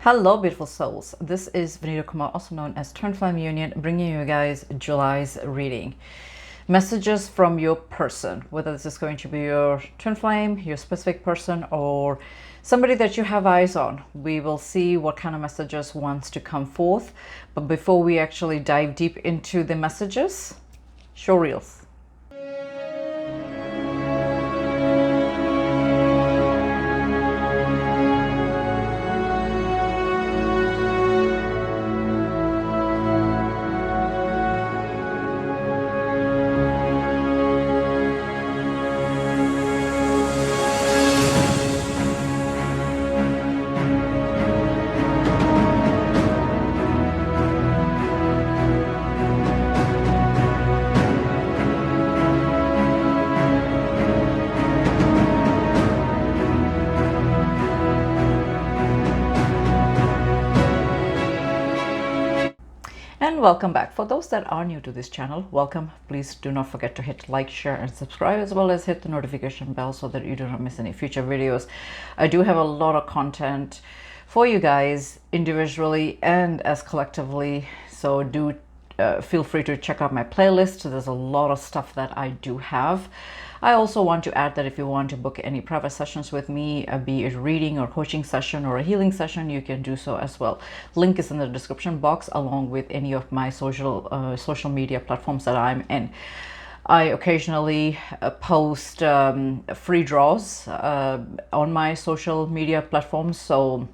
Hello beautiful souls, this is Vineeta Kumar, also known as twinflameunion, bringing you guys July's reading. Messages from your person, whether this is going to be your twin flame, your specific person, or somebody that you have eyes on. We will see what kind of messages wants to come forth. But before we actually dive deep into the messages, show reels. And welcome back. For those that are new to this channel, welcome. Please do not forget to hit like, share and subscribe, as well as hit the notification bell so that you do not miss any future videos. I do have a lot of content for you guys individually and as collectively, so do feel free to check out my playlist. There's a lot of stuff that I do have. I also want to add that if you want to book any private sessions with me, be it reading or coaching session or a healing session, you can do so as well. Link is in the description box, along with any of my social media platforms that I'm in. I occasionally post free draws on my social media platforms, so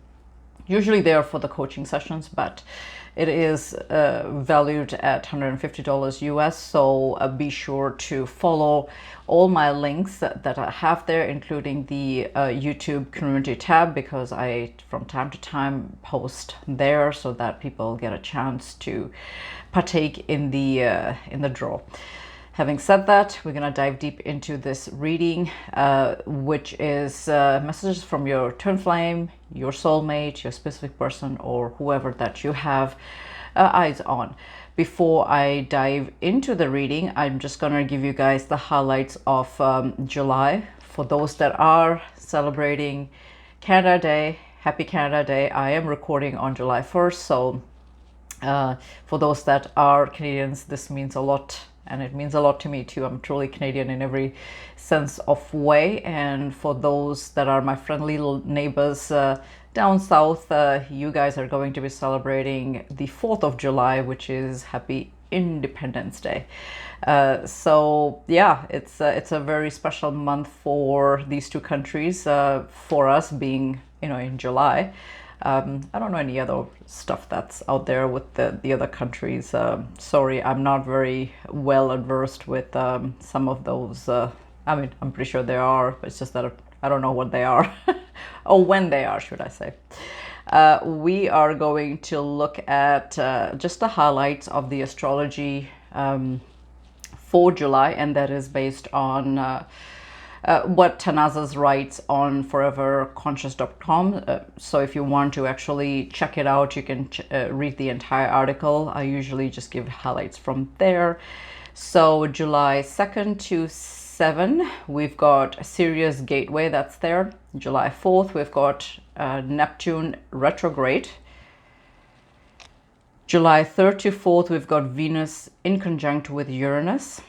usually they are for the coaching sessions, but it is valued at $150 US, so be sure to follow all my links that I have there, including the YouTube community tab, because I from time to time post there so that people get a chance to partake in the draw. Having said that, we're going to dive deep into this reading, which is messages from your twin flame, your soulmate, your specific person, or whoever that you have eyes on. Before I dive into the reading, I'm just going to give you guys the highlights of July. For those that are celebrating Canada Day, happy Canada Day. I am recording on July 1st, so for those that are Canadians, this means a lot. And it means a lot to me too. I'm truly Canadian in every sense of way. And for those that are my friendly little neighbors down south, you guys are going to be celebrating the 4th of July, which is Happy Independence Day. So yeah, it's a very special month for these two countries. For us being, in July. I don't know any other stuff that's out there with the other countries. Sorry, I'm not very well adversed with some of those. I mean, I'm pretty sure there are, but it's just that I don't know what they are or when they are, should I say. We are going to look at just the highlights of the astrology for July, and that is based on what Tanazas writes on foreverconscious.com. So if you want to actually check it out, you can read the entire article. I usually just give highlights from there. So July 2nd to 7, we've got Sirius Gateway, that's there. July 4th, we've got Neptune retrograde. July 3rd to 4th, we've got Venus in conjunct with Uranus.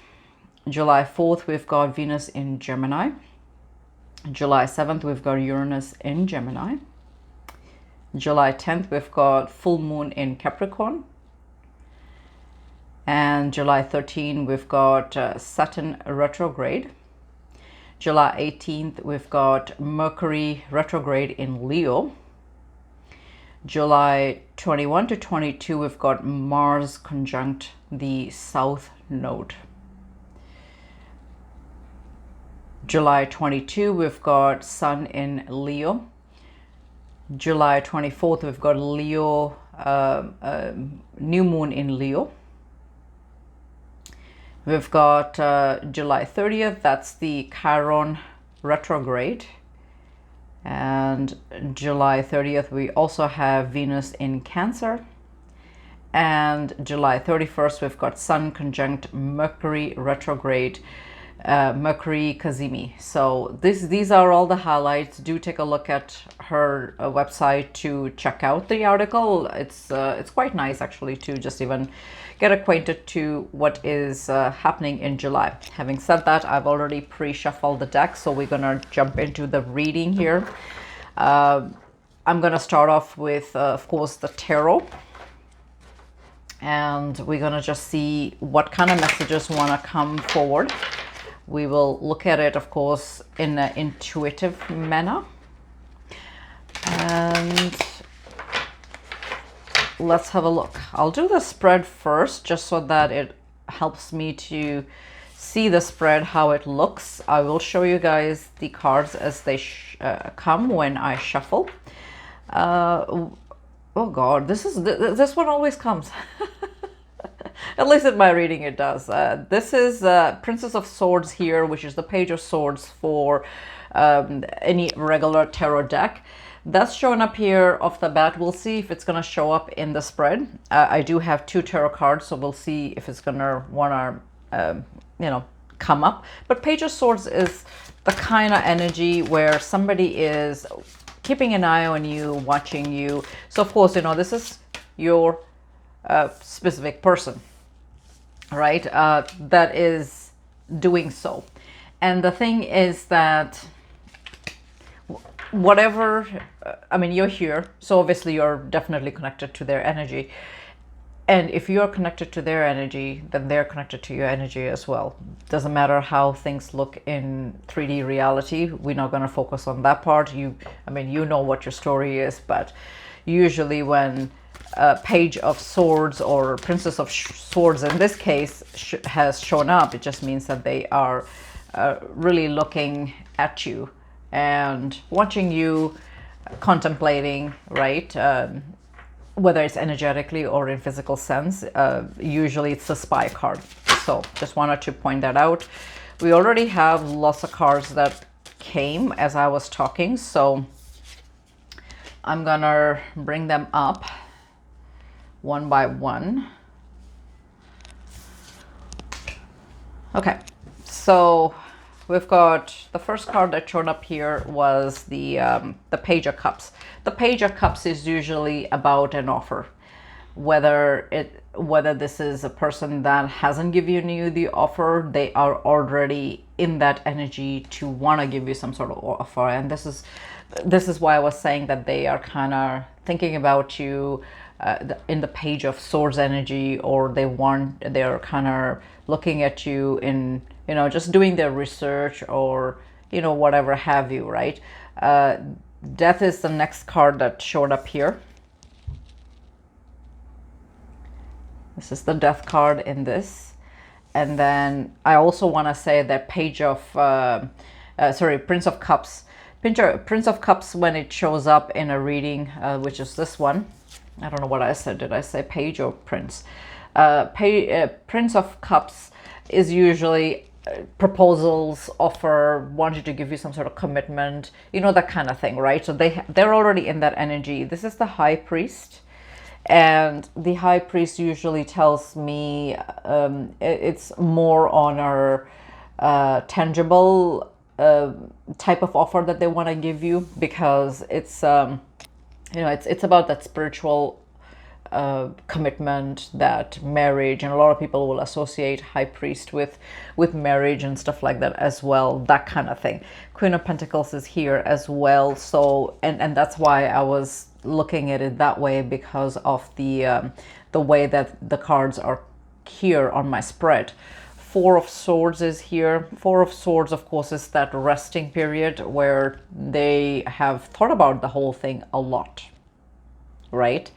July 4th, we've got Venus in Gemini. July 7th, we've got Uranus in Gemini. July 10th, we've got full moon in Capricorn. And July 13th, we've got Saturn retrograde. July 18th, we've got Mercury retrograde in Leo. July 21 to 22, we've got Mars conjunct the South Node. July 22, we've got Sun in Leo. July 24th, we've got Leo, new moon in Leo. We've got July 30th, that's the Chiron retrograde. And July 30th, we also have Venus in Cancer. And July 31st, we've got Sun conjunct Mercury retrograde Mercury Kazemi. So these are all the highlights. Do take a look at her website to check out the article. It's quite nice actually to just even get acquainted to what is happening in July. Having said that, I've already pre-shuffled the deck, so we're gonna jump into the reading here. I'm gonna start off with, of course, the tarot. And we're gonna just see what kind of messages wanna come forward. We will look at it, of course, in an intuitive manner. And let's have a look. I'll do the spread first, just so that it helps me to see the spread, how it looks. I will show you guys the cards as they come when I shuffle. Oh God, this one always comes. At least in my reading it does. This is Princess of Swords here, which is the Page of Swords for any regular tarot deck. That's showing up here off the bat. We'll see if it's going to show up in the spread. I do have 2 tarot cards, so we'll see if it's going to want to, you know, come up. But Page of Swords is the kind of energy where somebody is keeping an eye on you, watching you. So of course, you know, this is your specific person, right? That is doing so. And the thing is that whatever, I mean, you're here, so obviously you're definitely connected to their energy. And if you're connected to their energy, then they're connected to your energy as well. Doesn't matter how things look in 3D reality. We're not going to focus on that part. I mean, you know what your story is, but usually when Page of Swords or Princess of Swords in this case has shown up, it just means that they are really looking at you and watching you, contemplating, right? Whether it's energetically or in physical sense. Usually it's a spy card. So just wanted to point that out. We already have lots of cards that came as I was talking, so I'm gonna bring them up one by one. Okay, so we've got the first card that showed up here was the Page of Cups. The Page of Cups is usually about an offer, whether this is a person that hasn't given you the offer, they are already in that energy to want to give you some sort of offer. And this is why I was saying that they are kind of thinking about you in the Page of Swords energy, or they're kind of looking at you in, you know, just doing their research, or, you know, whatever have you, right? Death is the next card that showed up here. This is the Death card in this. And then I also want to say that Prince of Cups. Prince of Cups, when it shows up in a reading, which is this one. I don't know what I said. Did I say Page or Prince? Prince of Cups is usually proposals, offer, wanting to give you some sort of commitment, you know, that kind of thing, right? So they're already in that energy. This is the High Priest, and the High Priest usually tells me it's more on a tangible type of offer that they want to give you, because it's you know, it's about that spiritual commitment, that marriage, and a lot of people will associate High Priest with marriage and stuff like that as well, that kind of thing. Queen of Pentacles is here as well, so and that's why I was looking at it that way, because of the way that the cards are here on my spread. Four of Swords is here. Four of Swords, of course, is that resting period where they have thought about the whole thing a lot, right?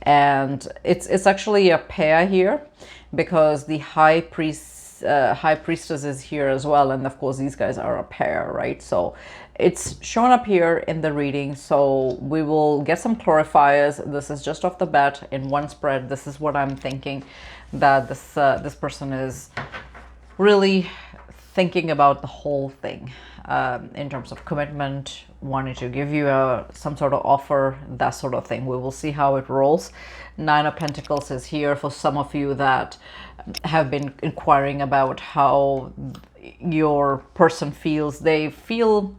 And it's actually a pair here, because the High Priestess is here as well, and of course these guys are a pair, right? So it's shown up here in the reading, so we will get some clarifiers. This is just off the bat in one spread. This is what I'm thinking, that this person is really thinking about the whole thing in terms of commitment, wanting to give you some sort of offer, that sort of thing. We will see how it rolls. Nine of Pentacles is here for some of you that have been inquiring about how your person feels. They feel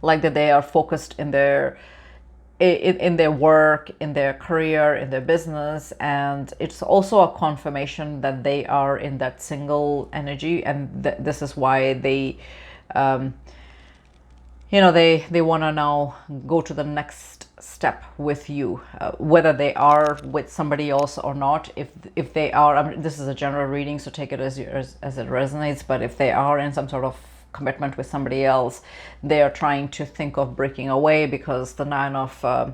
like that they are focused in their work, in their career, in their business, and it's also a confirmation that they are in that single energy, and this is why they they want to now go to the next step with you, whether they are with somebody else or not. If they are, I mean, this is a general reading, so take it as it resonates, but if they are in some sort of commitment with somebody else, they are trying to think of breaking away, because the Nine of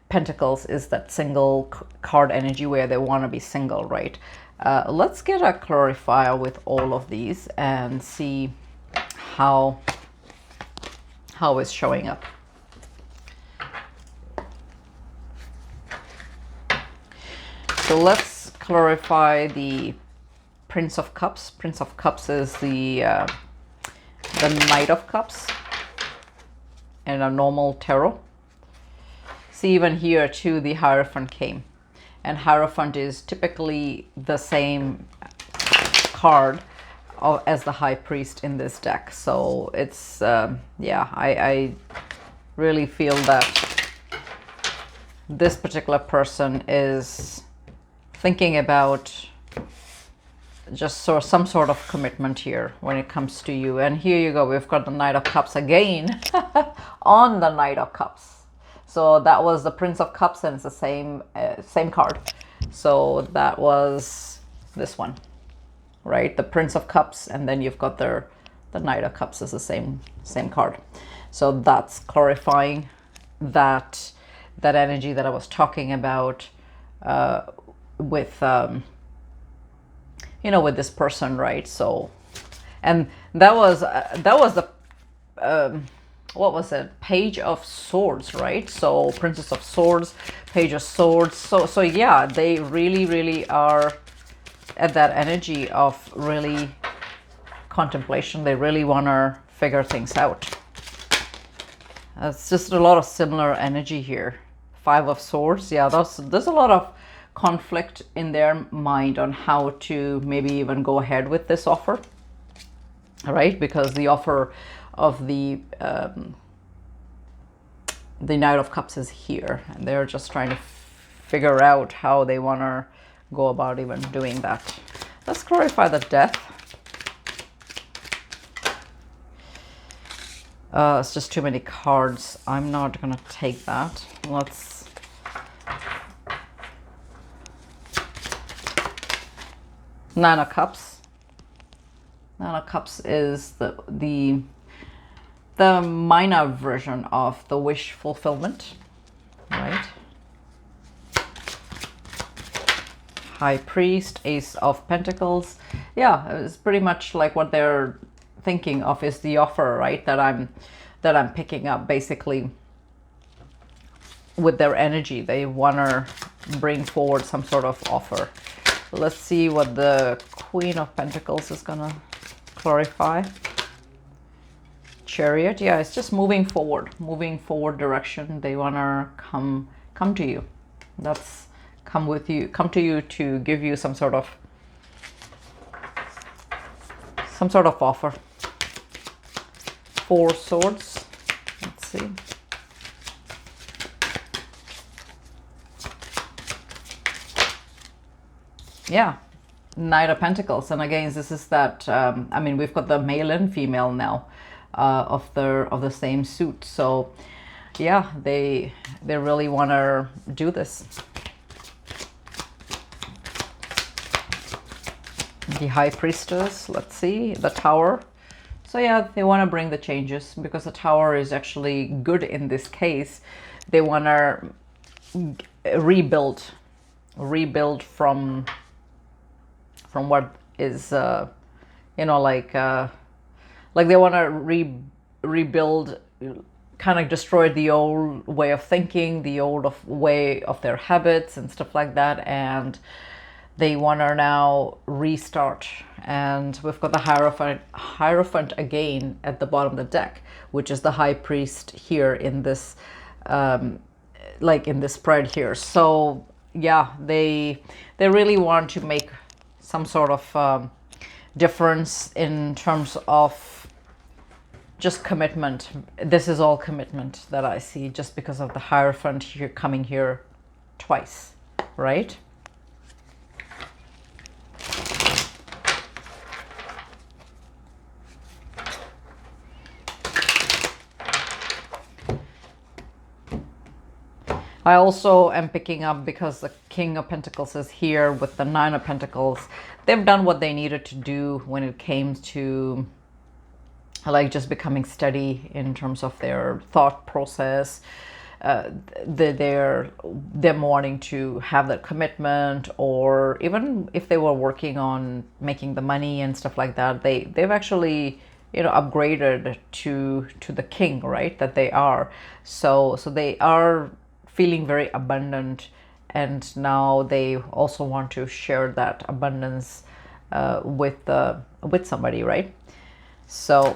Pentacles is that single card energy where they want to be single, right? Let's get a clarifier with all of these and see how it's showing up. So let's clarify the Prince of Cups. Prince of Cups is the Knight of Cups in a normal tarot. See, even here too, the Hierophant came, and Hierophant is typically the same card as the High Priest in this deck. So it's yeah, I really feel that this particular person is thinking about just some sort of commitment here when it comes to you. And here you go, we've got the Knight of Cups again on the Knight of Cups. So that was the Prince of Cups, and it's the same card. So that was this one, right? The Prince of Cups, and then you've got the Knight of Cups is the same card. So that's clarifying that energy that I was talking about with with this person, right? So, and that was the what was it? Page of Swords, right? So Princess of Swords, Page of Swords. So yeah, they really are at that energy of really contemplation. They really want to figure things out. It's just a lot of similar energy here. Five of Swords. Yeah, there's a lot of conflict in their mind on how to maybe even go ahead with this offer, right? Because the offer of the Knight of Cups is here, and they're just trying to figure out how they want to go about even doing that. Let's clarify the Death. It's just too many cards. I'm not gonna take that. Let's Nine of Cups. Nine of Cups is the minor version of the wish fulfillment, right? High Priest, Ace of Pentacles. Yeah, it's pretty much like what they're thinking of is the offer, right? That I'm picking up basically with their energy. They want to bring forward some sort of offer. Let's see what the Queen of Pentacles is gonna clarify. Chariot. Yeah, it's just moving forward direction. They want to come to you. That's come to you to give you some sort of offer. Four Swords. Let's see. Yeah, Knight of Pentacles. And again, this is that I mean, we've got the male and female now of the same suit. So yeah, they really want to do this. The High Priestess. Let's see, the Tower. So yeah, they want to bring the changes because the Tower is actually good in this case. They want to rebuild from what is like they want to rebuild, kind of destroy the old way of thinking, the old way of their habits and stuff like that, and they want to now restart. And we've got the Hierophant again at the bottom of the deck, which is the High Priest here in this like in this spread here. So yeah, they really want to make some sort of difference in terms of just commitment. This is all commitment that I see, just because of the Hierophant here coming here twice, right? I also am picking up, because the King of Pentacles is here with the Nine of Pentacles. They've done what they needed to do when it came to like just becoming steady in terms of their thought process. Them wanting to have that commitment, or even if they were working on making the money and stuff like that, they've actually, you know, upgraded to the king, right, that they are. So they are feeling very abundant, and now they also want to share that abundance with somebody, right? So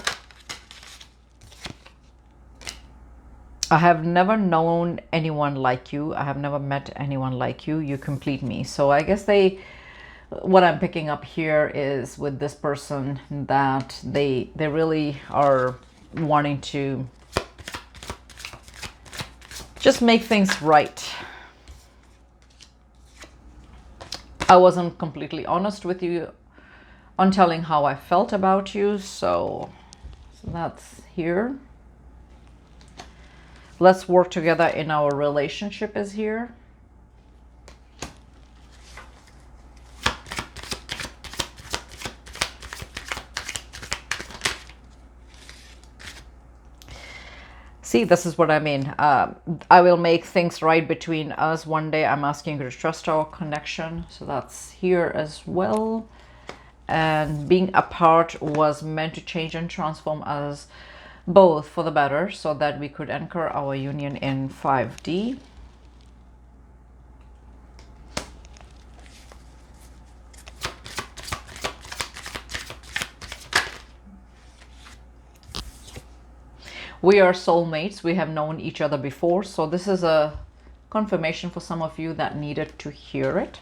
I have never known anyone like you. I have never met anyone like you. You complete me. So I guess what I'm picking up here is with this person, that they really are wanting to just make things right. I wasn't completely honest with you on telling how I felt about you, so that's here. Let's work together in our relationship is here. See, this is what I mean. I will make things right between us one day. I'm asking you to trust our connection. So that's here as well. And being apart was meant to change and transform us both for the better, so that we could anchor our union in 5D. We are soulmates. We have known each other before. So this is a confirmation for some of you that needed to hear it.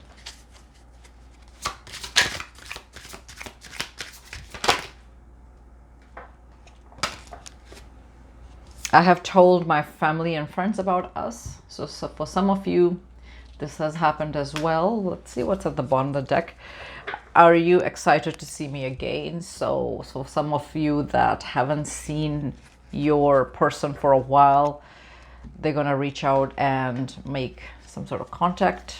I have told my family and friends about us. So for some of you, this has happened as well. Let's see what's at the bottom of the deck. Are you excited to see me again? So some of you that haven't seen your person for a while, they're gonna reach out and make some sort of contact.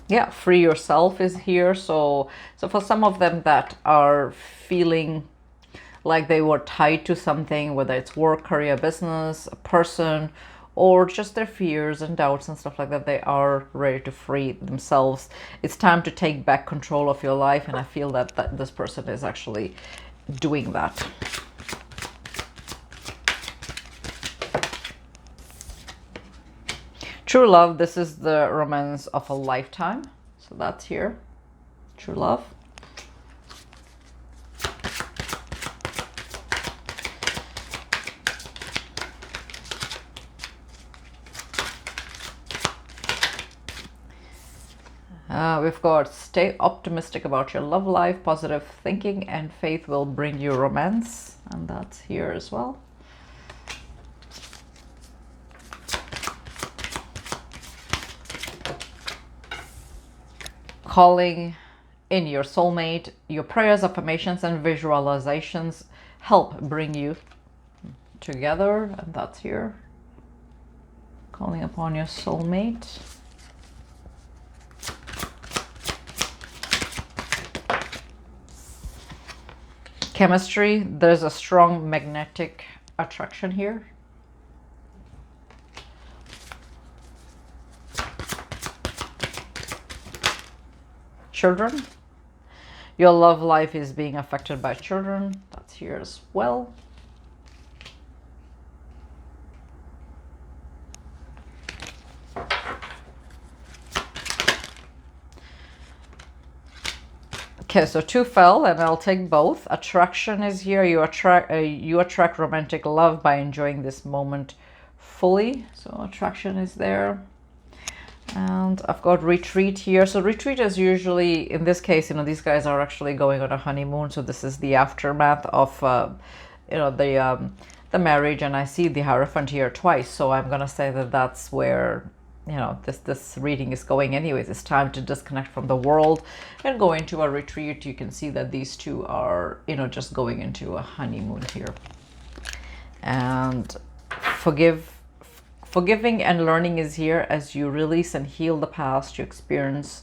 Yeah, free yourself is here. So for some of them that are feeling like they were tied to something, whether it's work, career, business, a person, or just their fears and doubts and stuff like that, they are ready to free themselves. It's time to take back control of your life, and I feel that this person is actually doing that. True love, this is the romance of a lifetime. So that's here. True love. We've got stay optimistic about your love life. Positive thinking and faith will bring you romance. And that's here as well. Calling in your soulmate. Your prayers, affirmations, and visualizations help bring you together. And that's here. Calling upon your soulmate. Chemistry, there's a strong magnetic attraction here. Children, your love life is being affected by children. That's here as well. Okay, so 2 fell, and I'll take both. Attraction is here. You attract romantic love by enjoying this moment fully. So attraction is there. And I've got retreat here. So retreat is usually, in this case, you know, these guys are actually going on a honeymoon. So this is the aftermath of, you know, the marriage. And I see the Hierophant here twice. So I'm going to say that that's where, you know, this reading is going anyways. It's time to disconnect from the world and go into a retreat. You can see that these two are, you know, just going into a honeymoon here. And forgiving and learning is here. As you release and heal the past, you experience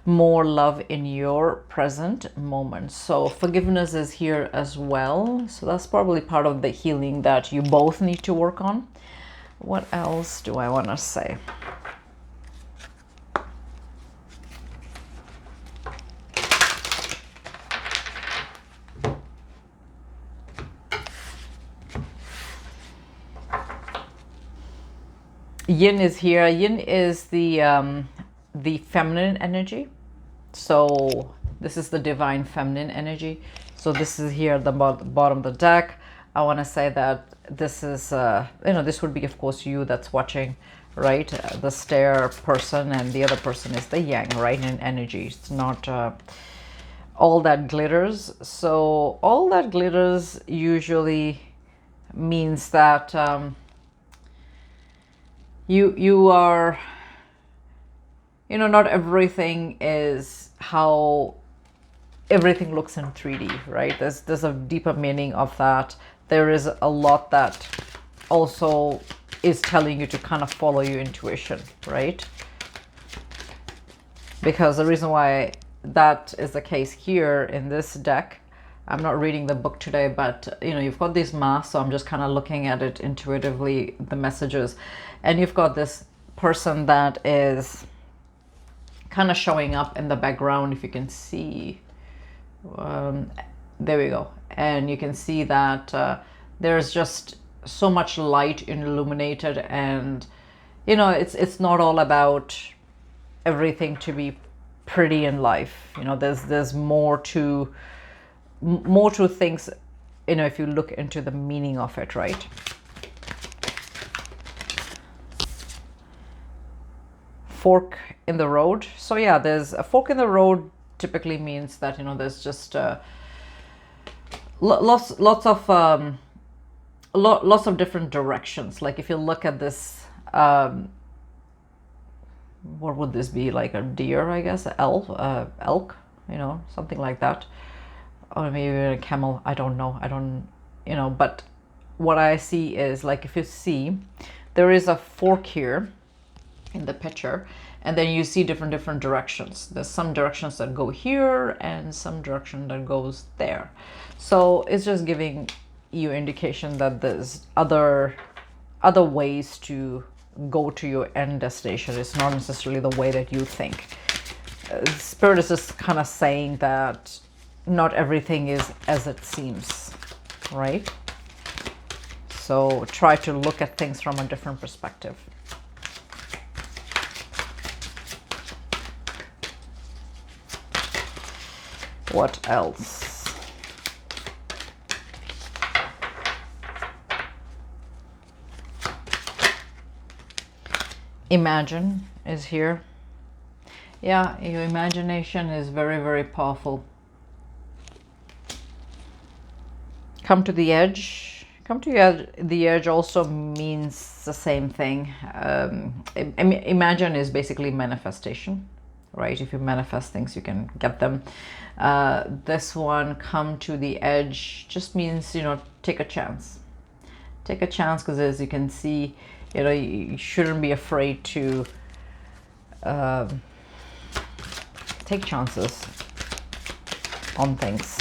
more love in your present moment. So forgiveness is here as well. So that's probably part of the healing that you both need to work on. What else do I want to say? Yin is here. Yin is the feminine energy. So this is the divine feminine energy. So this is here at the bottom of the deck. I want to say that this is, you know, this would be, of course, you that's watching, right? The stare person, and the other person is the yang, right? In energy. It's not all that glitters. So all that glitters usually means that you are, you know, not everything is how everything looks in 3D, right? There's a deeper meaning of that. There is a lot that also is telling you to kind of follow your intuition, right? Because the reason why that is the case here in this deck, I'm not reading the book today, but you know, you've got these masks, so I'm just kind of looking at it intuitively, the messages, and you've got this person that is kind of showing up in the background, if you can see. There we go. And you can see that there's just so much light illuminated, and you know, it's not all about everything to be pretty in life. You know, there's more to things, you know, if you look into the meaning of it, right? Fork in the road. So yeah, there's a fork in the road typically means that, you know, there's just lots of different directions. Like if you look at this, what would this be, like a deer, I guess, elk, you know, something like that, or maybe a camel. I don't know, you know, but what I see is, like, if you see, there is a fork here in the picture, and then you see different directions. There's some directions that go here and some direction that goes there. So it's just giving you indication that there's other ways to go to your end destination. It's not necessarily the way that you think. Spirit is just kind of saying that not everything is as it seems, right? So try to look at things from a different perspective. What else? Imagine is here. Yeah, your imagination is very, very powerful. Come to the edge. Come to the edge also means the same thing. Imagine is basically manifestation, right? If you manifest things, you can get them. This one, come to the edge, just means, you know, take a chance. Take a chance, because as you can see, you know, you shouldn't be afraid to take chances on things.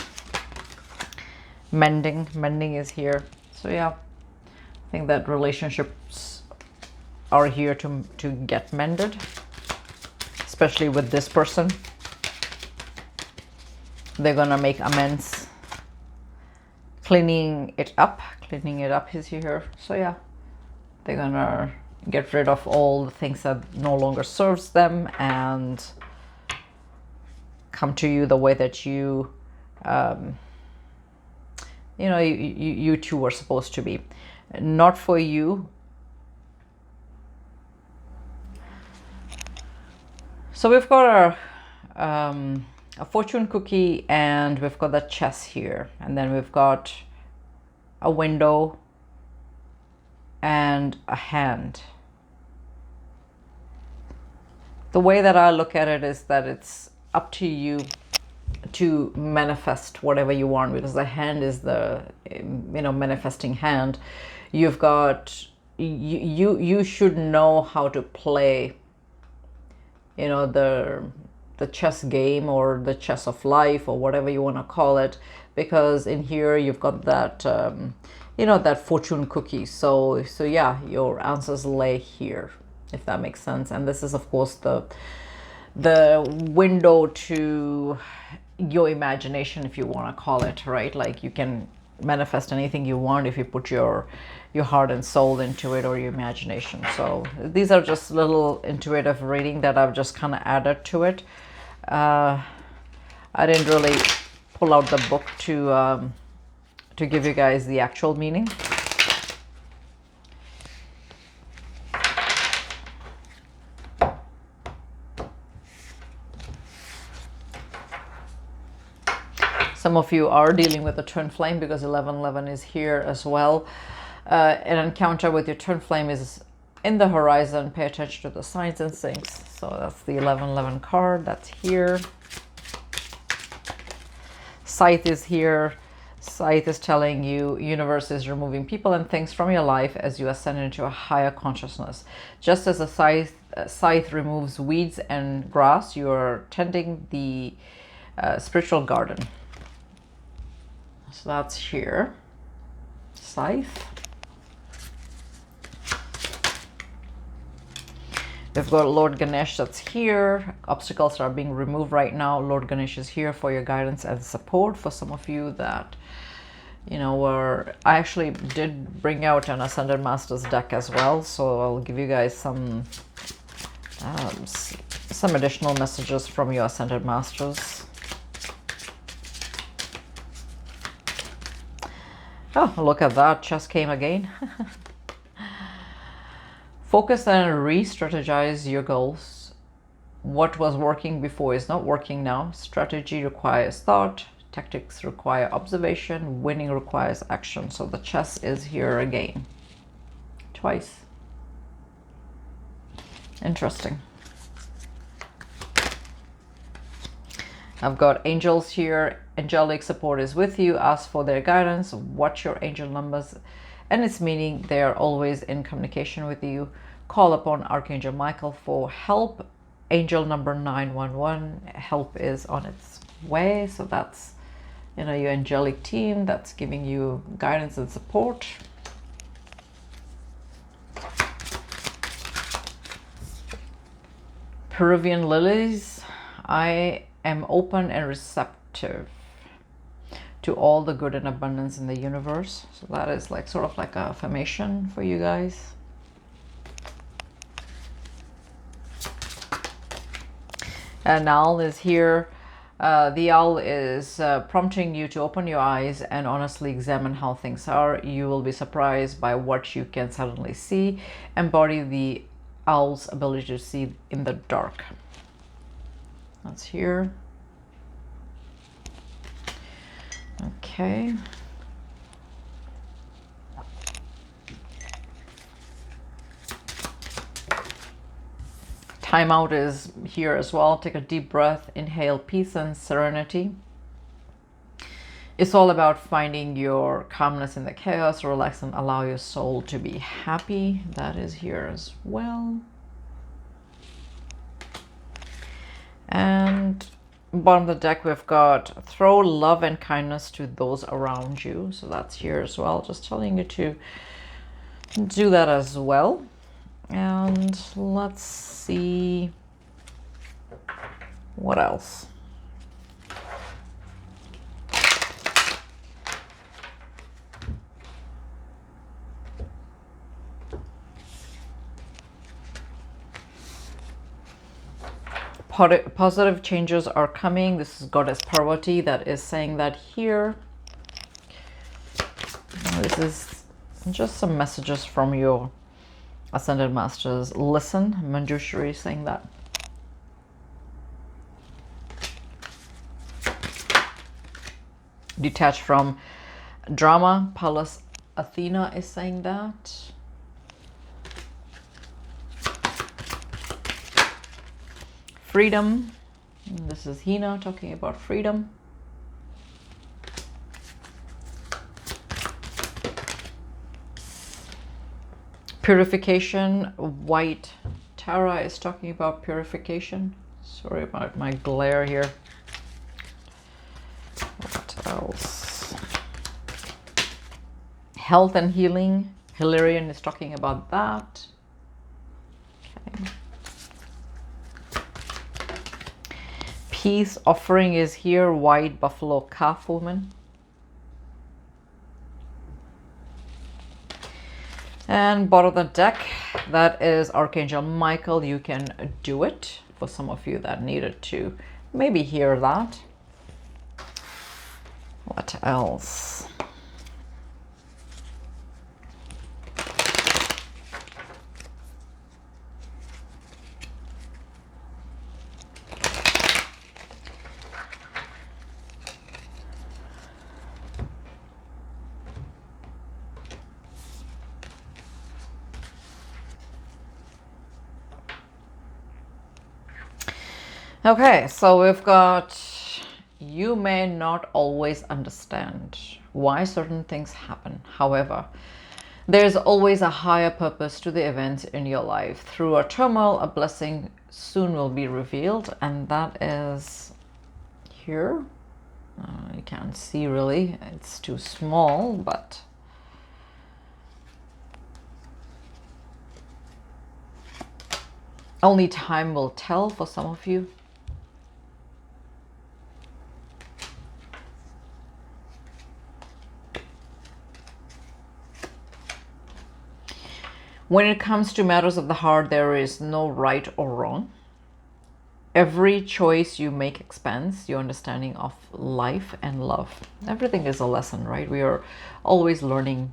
Mending is here. So yeah, I think that relationships are here to get mended, especially with this person. They're gonna make amends. Cleaning it up is here. So yeah, they're gonna get rid of all the things that no longer serves them and come to you the way that you, you know, you two were supposed to be. Not for you. So we've got a fortune cookie, and we've got the chess here, and then we've got a window and a hand. The way that I look at it is that it's up to you to manifest whatever you want, because the hand is the, you know, manifesting hand. You've got, you should know how to play, you know, the chess game, or the chess of life, or whatever you want to call it, because in here you've got that, you know, that fortune cookie. So yeah, your answers lay here, if that makes sense. And this is of course the window to your imagination, if you want to call it, right? Like, you can manifest anything you want if you put your heart and soul into it, or your imagination. So these are just little intuitive reading that I've just kind of added to it. I didn't really pull out the book to give you guys the actual meaning. Some of you are dealing with a twin flame, because 1111 is here as well. An encounter with your twin flame is in the horizon. Pay attention to the signs and things. So that's the 1111 card. That's here. Scythe is here. Scythe is telling you universe is removing people and things from your life as you ascend into a higher consciousness. Just as a scythe removes weeds and grass, you are tending the spiritual garden. So that's here. Scythe. We've got Lord Ganesh that's here. Obstacles are being removed right now. Lord Ganesh is here for your guidance and support. For some of you that, you know, I actually did bring out an Ascended Masters deck as well. So I'll give you guys some additional messages from your Ascended Masters. Oh, look at that. Chess came again. Focus and re-strategize your goals. What was working before is not working now. Strategy requires thought. Tactics require observation. Winning requires action. So the chess is here again. Twice. Interesting. I've got angels here. Angelic support is with you. Ask for their guidance. Watch your angel numbers and its meaning. They are always in communication with you. Call upon Archangel Michael for help. Angel number 911. Help is on its way. So that's, you know, your angelic team that's giving you guidance and support. Peruvian lilies. I am open and receptive to all the good and abundance in the universe. So that is like sort of like a affirmation for you guys. An owl is here. The owl is prompting you to open your eyes and honestly examine how things are. You will be surprised by what you can suddenly see. Embody the owl's ability to see in the dark. That's here. Okay. Timeout is here as well. Take a deep breath. Inhale peace and serenity. It's all about finding your calmness in the chaos. Relax and allow your soul to be happy. That is here as well. And bottom of the deck, we've got throw love and kindness to those around you. So that's here as well. Just telling you to do that as well. And let's see what else. Positive changes are coming. This is Goddess Parvati that is saying that here. This is just some messages from your Ascended Masters. Listen, Manjushri is saying that. Detach from drama. Pallas Athena is saying that. Freedom. This is Hina talking about freedom. Purification. White Tara is talking about purification. Sorry about my glare here. What else? Health and healing. Hilarion is talking about that. Okay. Peace offering is here. White buffalo calf woman. And bottom of the deck, that is Archangel Michael. You can do it for some of you that needed to maybe hear that. What else? Okay, so we've got, you may not always understand why certain things happen. However, there's always a higher purpose to the events in your life. Through a turmoil, a blessing soon will be revealed, and that is here. You can't see really, it's too small, but only time will tell for some of you. When it comes to matters of the heart, there is no right or wrong. Every choice you make expands your understanding of life and love. Everything is a lesson, right? We are always learning.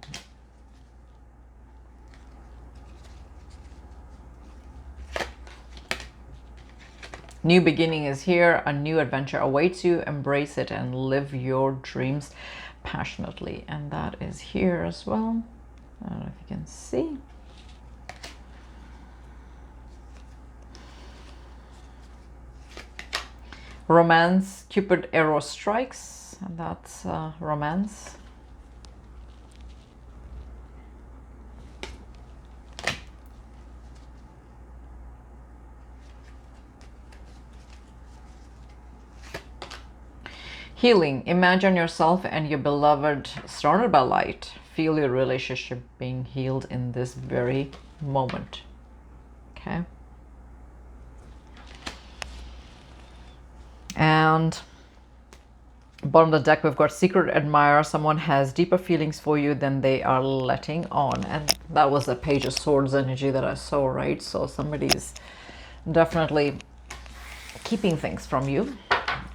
New beginning is here. A new adventure awaits you. Embrace it and live your dreams passionately. And that is here as well. I don't know if you can see. Romance, Cupid arrow strikes, and that's romance. Healing, imagine yourself and your beloved surrounded by light. Feel your relationship being healed in this very moment. Okay. And bottom of the deck, we've got secret admirer. Someone has deeper feelings for you than they are letting on. And that was the Page of Swords energy that I saw, right? So somebody's definitely keeping things from you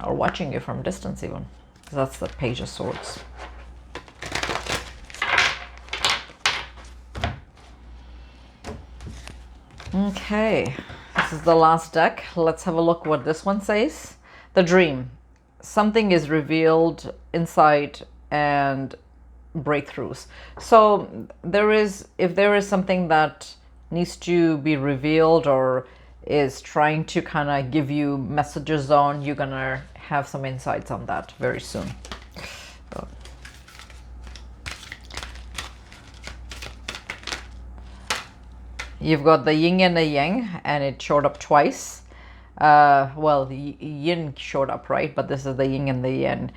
or watching you from distance even. That's the Page of Swords. Okay, this is the last deck. Let's have a look what this one says. The dream. Something is revealed, insight and breakthroughs. So if there is something that needs to be revealed or is trying to kind of give you messages on, you're gonna have some insights on that very soon. You've got the yin and the yang, and it showed up twice. Well, the yin showed up, right? But this is the yin and the yang.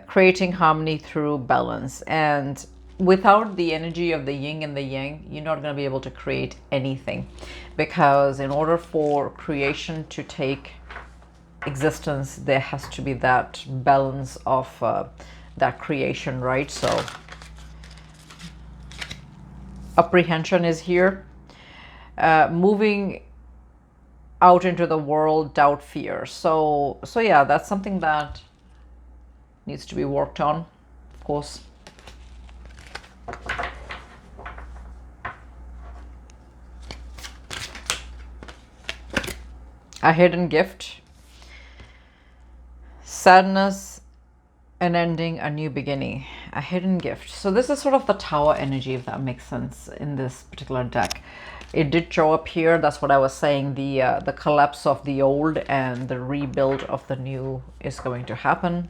Creating harmony through balance. And without the energy of the yin and the yang, you're not going to be able to create anything. Because in order for creation to take existence, there has to be that balance of that creation, right? So apprehension is here. Moving out into the world, doubt, fear. So yeah, that's something that needs to be worked on, of course. A hidden gift, sadness, an ending, a new beginning, a hidden gift. So this is sort of the tower energy, if that makes sense, in this particular deck. It did show up here. That's what I was saying. The collapse of the old and the rebuild of the new is going to happen.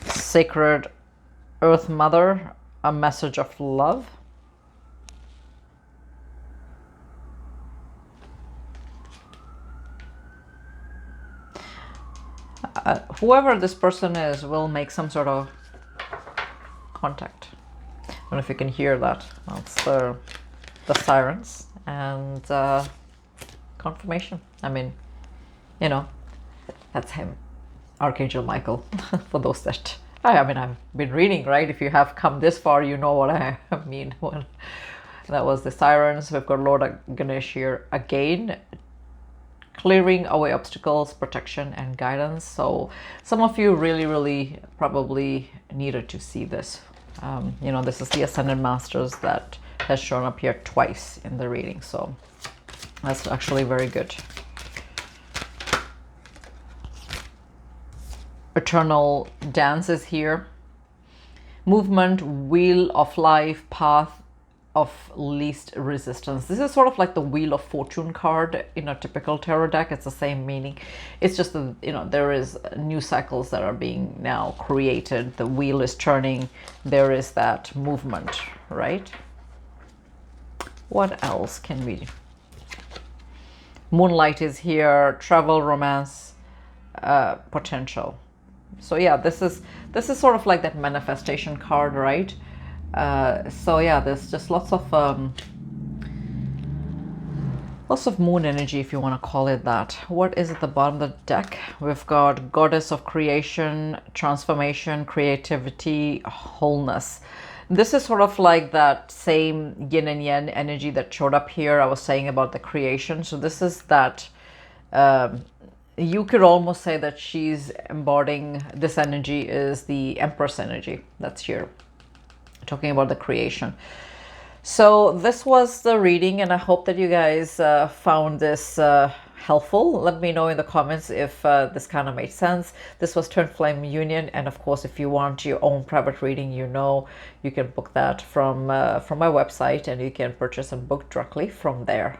Sacred Earth Mother, a message of love. Whoever this person is will make some sort of contact. I don't know if you can hear that. That's the sirens and confirmation. I mean, you know, that's him, Archangel Michael. For those that I mean, I've been reading, right? If you have come this far, you know what I mean. Well, that was the sirens. We've got Lord Ganesh here again, clearing away obstacles, protection, and guidance. So some of you really probably needed to see this. You know, this is the Ascended Masters that has shown up here twice in the reading. So that's actually very good. Eternal Dance is here. Movement, Wheel of Life, Path of Least Resistance. This is sort of like the Wheel of Fortune card in a typical tarot deck. It's the same meaning. It's just that, you know, there is new cycles that are being now created. The wheel is turning. There is that movement, right? What else can we do? Moonlight is here. Travel, romance, potential. So yeah, this is sort of like that manifestation card, right? So yeah, there's just lots of moon energy, if you want to call it that. What is at the bottom of the deck? We've got Goddess of Creation, Transformation, Creativity, Wholeness. This is sort of like that same yin and yang energy that showed up here. I was saying about the creation. So this is that, you could almost say that she's embodying this energy is the Empress energy that's here, talking about the creation. So this was the reading, and I hope that you guys found this helpful. Let me know in the comments if this kind of made sense. This was twinflameunion, and of course, if you want your own private reading, you know, you can book that from my website, and you can purchase and book directly from there.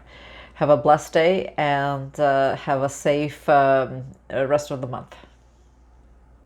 Have a blessed day, and have a safe rest of the month.